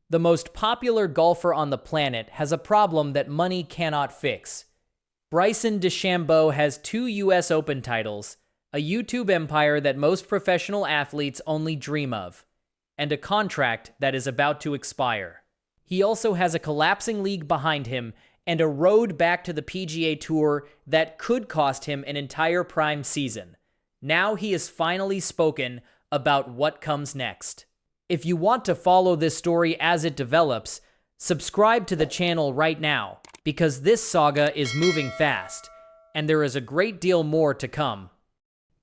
The most popular golfer on the planet has a problem that money cannot fix. Bryson DeChambeau has 2 US Open titles, a YouTube empire that most professional athletes only dream of, and a contract that is about to expire. He also has a collapsing league behind him and a road back to the PGA Tour that could cost him an entire prime season. Now he has finally spoken about what comes next. If you want to follow this story as it develops, subscribe to the channel right now, because this saga is moving fast, and there is a great deal more to come.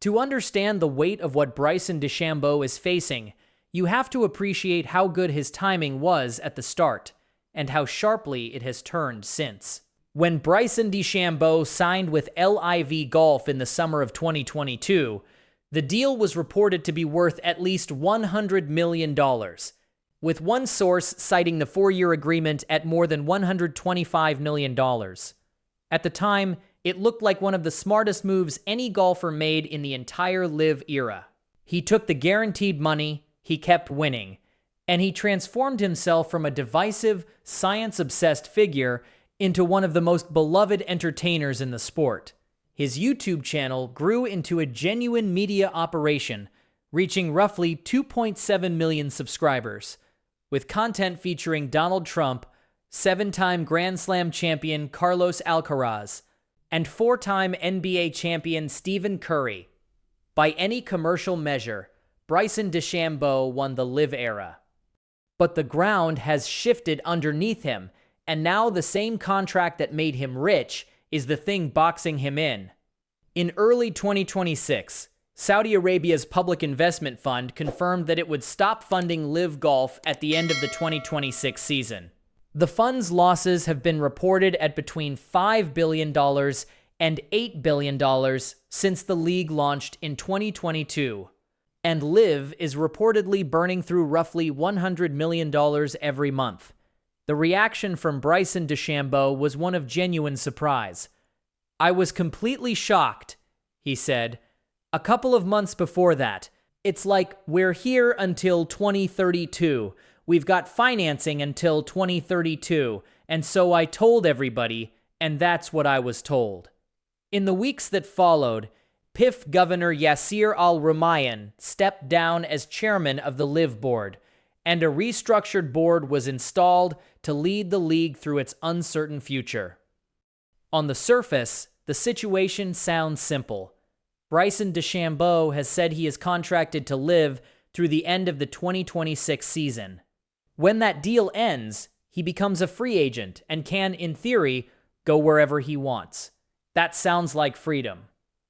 To understand the weight of what Bryson DeChambeau is facing, you have to appreciate how good his timing was at the start, and how sharply it has turned since. When Bryson DeChambeau signed with LIV Golf in the summer of 2022, the deal was reported to be worth at least $100 million, with one source citing the 4-year agreement at more than $125 million. At the time, it looked like one of the smartest moves any golfer made in the entire LIV era. He took the guaranteed money, he kept winning, and he transformed himself from a divisive, science-obsessed figure into one of the most beloved entertainers in the sport. His YouTube channel grew into a genuine media operation, reaching roughly 2.7 million subscribers, with content featuring Donald Trump, 7-time Grand Slam champion Carlos Alcaraz, and 4-time NBA champion Stephen Curry. By any commercial measure, Bryson DeChambeau won the LIV era. But the ground has shifted underneath him, and now the same contract that made him rich is the thing boxing him in. In early 2026, Saudi Arabia's public investment fund confirmed that it would stop funding LIV Golf at the end of the 2026 season. The fund's losses have been reported at between $5 billion and $8 billion since the league launched in 2022, and LIV is reportedly burning through roughly $100 million every month. The reaction from Bryson DeChambeau was one of genuine surprise. "I was completely shocked," he said. "A couple of months before that, it's like, we're here until 2032. We've got financing until 2032, and so I told everybody, and that's what I was told." In the weeks that followed, PIF Governor Yasir Al-Rumayyan stepped down as chairman of the LIV board, and a restructured board was installed to lead the league through its uncertain future. On the surface, the situation sounds simple. Bryson DeChambeau has said he is contracted to LIV through the end of the 2026 season. When that deal ends, he becomes a free agent and can, in theory, go wherever he wants. That sounds like freedom.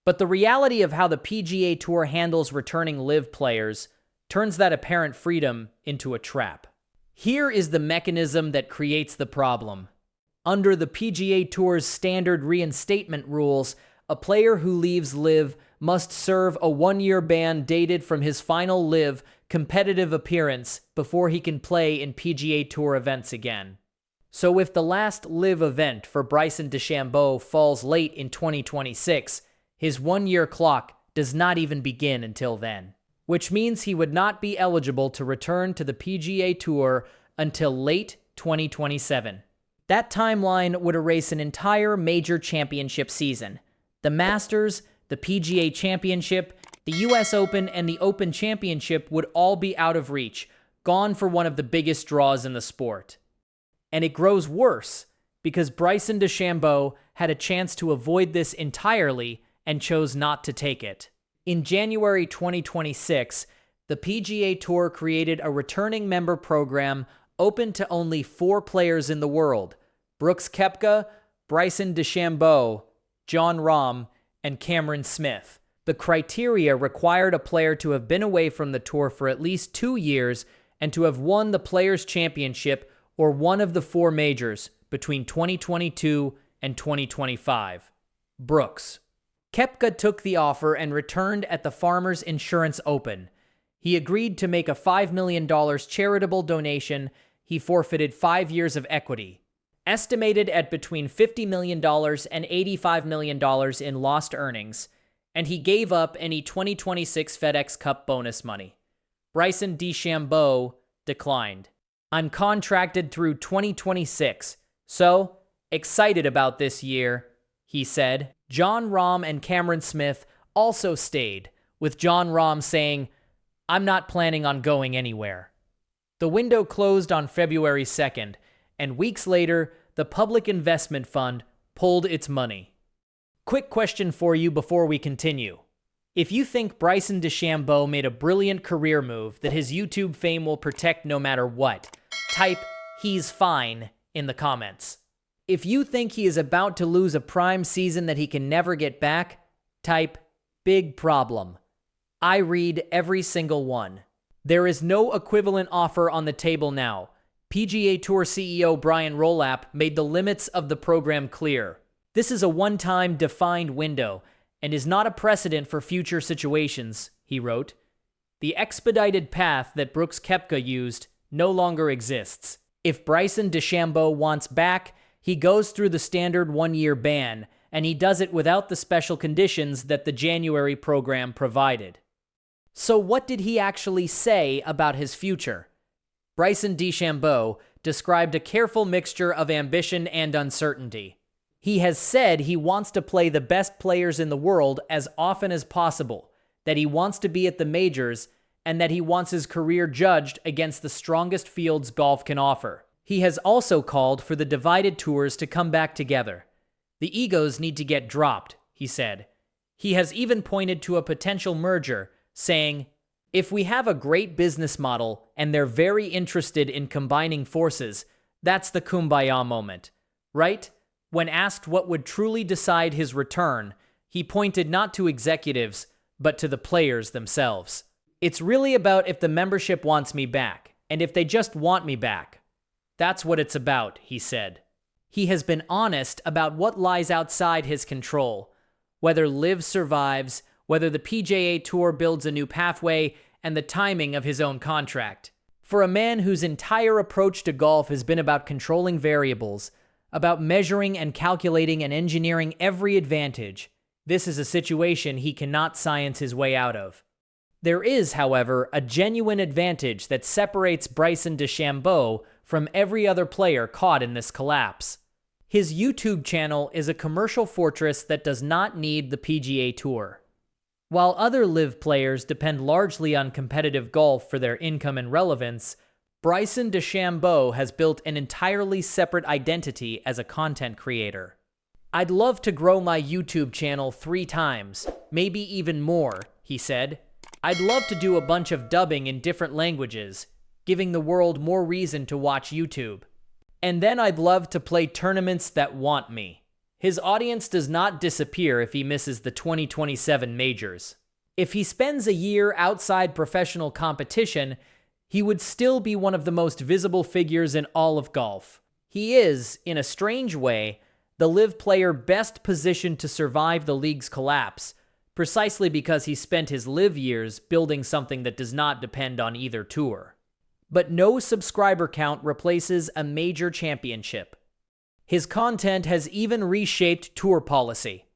But the reality of how the PGA Tour handles returning LIV players turns that apparent freedom into a trap. Here is the mechanism that creates the problem. Under the PGA Tour's standard reinstatement rules, a player who leaves LIV must serve a 1-year ban dated from his final LIV competitive appearance before he can play in PGA Tour events again. So if the last LIV event for Bryson DeChambeau falls late in 2026, his 1-year clock does not even begin until then, which means he would not be eligible to return to the PGA Tour until late 2027. That timeline would erase an entire major championship season. The Masters, the PGA Championship, the US Open, and the Open Championship would all be out of reach, gone for one of the biggest draws in the sport. And it grows worse, because Bryson DeChambeau had a chance to avoid this entirely and chose not to take it. In January 2026, the PGA Tour created a returning member program open to only 4 players in the world: Brooks Koepka, Bryson DeChambeau, Jon Rahm, and Cameron Smith. The criteria required a player to have been away from the tour for at least 2 years and to have won the Players' Championship or one of the 4 majors between 2022 and 2025. Brooks. Koepka took the offer and returned at the Farmers Insurance Open. He agreed to make a $5 million charitable donation. He forfeited 5 years of equity, estimated at between $50 million and $85 million in lost earnings, and he gave up any 2026 FedEx Cup bonus money. Bryson DeChambeau declined. I'm contracted through 2026, so excited about this year, he said. Jon Rahm and Cameron Smith also stayed, with Jon Rahm saying, "I'm not planning on going anywhere." The window closed on February 2nd, and weeks later, the Public Investment Fund pulled its money. Quick question for you before we continue. If you think Bryson DeChambeau made a brilliant career move that his YouTube fame will protect no matter what, type "he's fine" in the comments. If you think he is about to lose a prime season that he can never get back, type "big problem." I read every single one. There is no equivalent offer on the table now. PGA Tour CEO Brian Rolapp made the limits of the program clear. This is a one-time defined window and is not a precedent for future situations, he wrote. The expedited path that Brooks Koepka used no longer exists. If Bryson DeChambeau wants back, he goes through the standard one-year ban, and he does it without the special conditions that the January program provided. So what did he actually say about his future? Bryson DeChambeau described a careful mixture of ambition and uncertainty. He has said he wants to play the best players in the world as often as possible, that he wants to be at the majors, and that he wants his career judged against the strongest fields golf can offer. He has also called for the divided tours to come back together. The egos need to get dropped, he said. He has even pointed to a potential merger, saying, "If we have a great business model and they're very interested in combining forces, that's the kumbaya moment, right?" When asked what would truly decide his return, he pointed not to executives, but to the players themselves. "It's really about if the membership wants me back, and if they just want me back. That's what it's about," he said. He has been honest about what lies outside his control, whether LIV survives, whether the PGA Tour builds a new pathway, and the timing of his own contract. For a man whose entire approach to golf has been about controlling variables, about measuring and calculating and engineering every advantage, this is a situation he cannot science his way out of. There is, however, a genuine advantage that separates Bryson DeChambeau from every other player caught in this collapse. His YouTube channel is a commercial fortress that does not need the PGA Tour. While other LIV players depend largely on competitive golf for their income and relevance, Bryson DeChambeau has built an entirely separate identity as a content creator. "I'd love to grow my YouTube channel 3 times, maybe even more," he said. "I'd love to do a bunch of dubbing in different languages, giving the world more reason to watch YouTube. And then I'd love to play tournaments that want me." His audience does not disappear if he misses the 2027 majors. If he spends a year outside professional competition, he would still be one of the most visible figures in all of golf. He is, in a strange way, the LIV player best positioned to survive the league's collapse, precisely because he spent his LIV years building something that does not depend on either tour. But no subscriber count replaces a major championship. His content has even reshaped tour policy.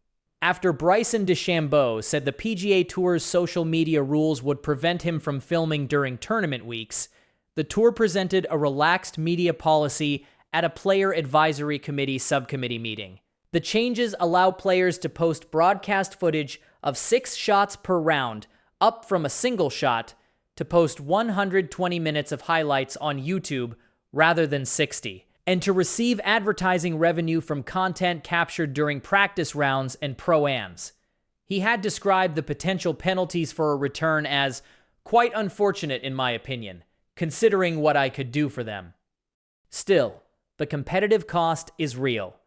After Bryson DeChambeau said the PGA Tour's social media rules would prevent him from filming during tournament weeks, the tour presented a relaxed media policy at a Player Advisory Committee subcommittee meeting. The changes allow players to post broadcast footage of 6 shots per round, up from a single shot, to post 120 minutes of highlights on YouTube rather than 60. And to receive advertising revenue from content captured during practice rounds and pro-ams. He had described the potential penalties for a return as quite unfortunate in my opinion, considering what I could do for them. Still, the competitive cost is real.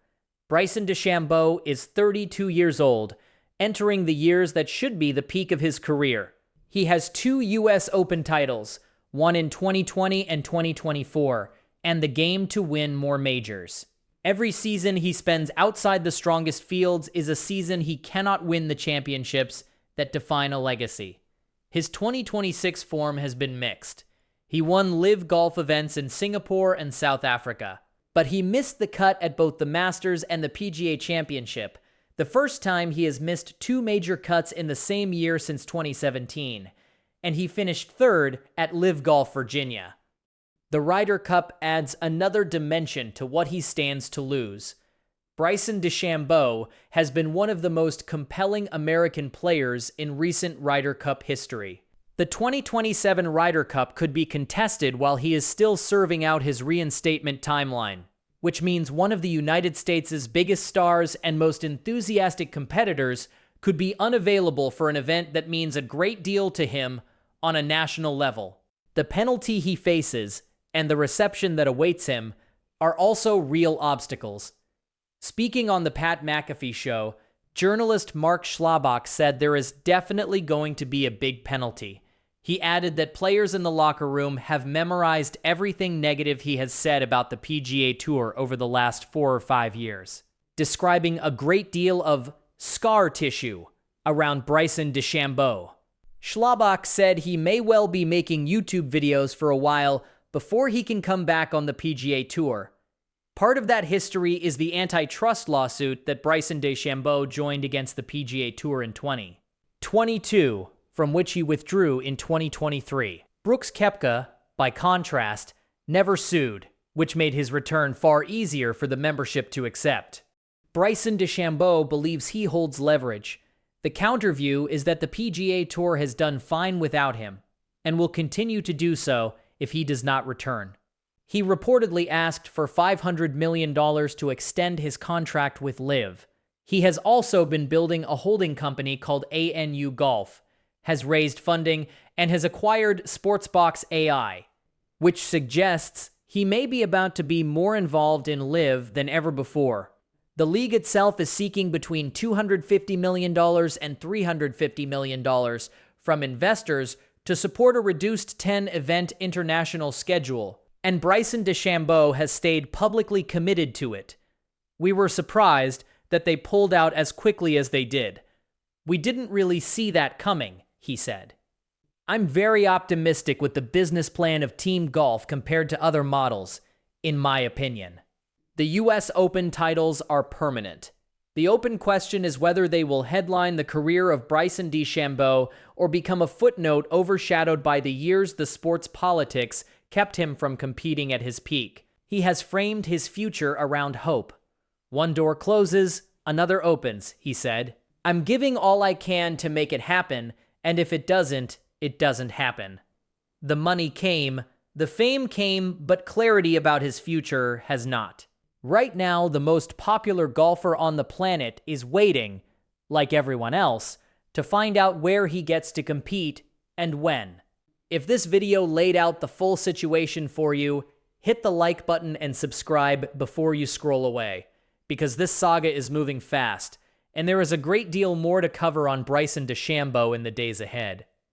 Bryson DeChambeau is 32 years old, entering the years that should be the peak of his career. He has 2 U.S. Open titles, one in 2020 and 2024, and the game to win more majors. Every season he spends outside the strongest fields is a season he cannot win the championships that define a legacy. His 2026 form has been mixed. He won LIV Golf events in Singapore and South Africa, but he missed the cut at both the Masters and the PGA Championship, the first time he has missed 2 major cuts in the same year since 2017, and he finished 3rd at LIV Golf Virginia. The Ryder Cup adds another dimension to what he stands to lose. Bryson DeChambeau has been one of the most compelling American players in recent Ryder Cup history. The 2027 Ryder Cup could be contested while he is still serving out his reinstatement timeline, which means one of the United States' biggest stars and most enthusiastic competitors could be unavailable for an event that means a great deal to him on a national level. The penalty he faces and the reception that awaits him are also real obstacles. Speaking on the Pat McAfee show, journalist Mark Schlabach said there is definitely going to be a big penalty. He added that players in the locker room have memorized everything negative he has said about the PGA Tour over the last 4 or 5 years, describing a great deal of scar tissue around Bryson DeChambeau. Schlabach said he may well be making YouTube videos for a while before he can come back on the PGA Tour. Part of that history is the antitrust lawsuit that Bryson DeChambeau joined against the PGA Tour in 2022, from which he withdrew in 2023. Brooks Koepka, by contrast, never sued, which made his return far easier for the membership to accept. Bryson DeChambeau believes he holds leverage. The counterview is that the PGA Tour has done fine without him, and will continue to do so if he does not return. He reportedly asked for $500 million to extend his contract with LIV. He has also been building a holding company called LIV Golf, has raised funding, and has acquired Sportsbox AI, which suggests he may be about to be more involved in LIV than ever before. The league itself is seeking between $250 million and $350 million from investors to support a reduced 10-event international schedule, and Bryson DeChambeau has stayed publicly committed to it. We were surprised that they pulled out as quickly as they did. We didn't really see that coming, he said. I'm very optimistic with the business plan of team golf compared to other models, in my opinion. The US Open titles are permanent. The open question is whether they will headline the career of Bryson DeChambeau or become a footnote overshadowed by the years the sport's politics kept him from competing at his peak. He has framed his future around hope. One door closes, another opens, he said. I'm giving all I can to make it happen, and if it doesn't happen. The money came, the fame came, but clarity about his future has not. Right now, the most popular golfer on the planet is waiting, like everyone else, to find out where he gets to compete and when. If this video laid out the full situation for you, hit the like button and subscribe before you scroll away, because this saga is moving fast, and there is a great deal more to cover on Bryson DeChambeau in the days ahead.